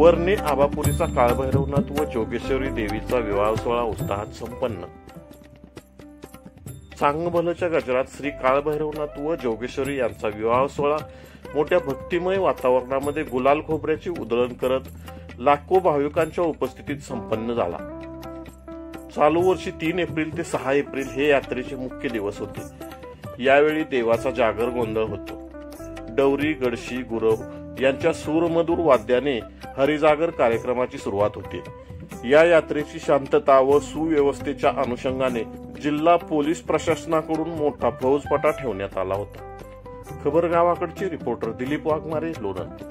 वरने आबापुरीचा काळभैरवनाथ व जोगेश्वरी देवीचा विवाह सोहळा उत्साहात संपन्न। चांगभलच्या गजरात श्री काळभैरवनाथ व जोगेश्वरी यांचा विवाह सोहळा मोठ्या भक्तिमय वातावरणामध्ये गुलाल खोबऱ्याची उधळण करत लाखो भाविकांच्या उपस्थितीत संपन्न झाला। चालू वर्षी 3 एप्रिल ते 6 एप्रिल हे यात्रेचे मुख्य दिवस होते। यावेळी देवाचा जागर गोंधळ होतो। डवरी, गडशी, गुरव यांच्या सूरमधुर वाद्याने हरिजागर कार्यक्रमाची सुरुवात होते। या यात्रेची शांतता व सुव्यवस्थेच्या अनुषंगाने जिल्हा पोलीस प्रशासनाकडून मोठा फौजपटा ठेवण्यात आला होता। खबर गावाकडचे रिपोर्टर दिलीप वाघमारे, लोणंद।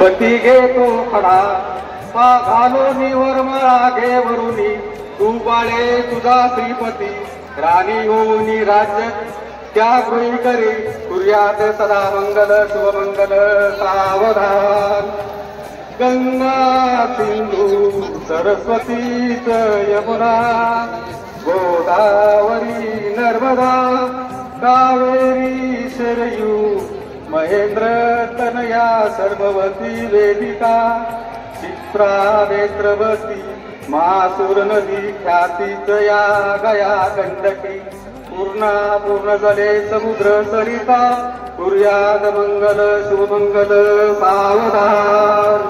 पती घे तो खडा पा घालो निवर मळा वरुनी, तू बाळे तुझा श्रीपती राणी होऊनी राज्य त्या गृही करी कुर्यात सदा मंगल शुभमंगल सावधान। गंगा सिंधू सरस्वतीच यमुना गोदावरी नर्मदा कावेरी शरयू महेंद्र तनया सर्ववती वेदिका चित्रा नेत्रवती मासुर नदी ख्यातीच या गया गंडकी पूर्ण जले समुद्र सरिता कुर्याद मंगल शुभमंगल सावधान।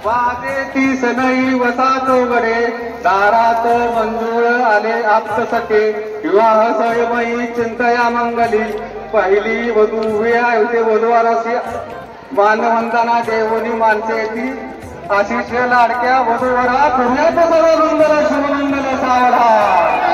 वादे तीस नई वसात गडे दारात मंजूळ आले आप्त सखे विवाह सयमयी चिंतया मंगली पहिली वधू उभी आहे वधूवाराशी मानवंताना देवनी माणसे ती आशिष लाडक्या वधूवरा पुण्यात सर्व मंगल शुभमंगल सावधान।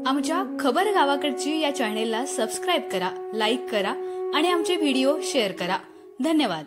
आमच्या खबर गावाकडची या चॅनेलला सबस्क्राईब करा, लाईक करा आणि आमचे व्हिडिओ शेअर करा। धन्यवाद।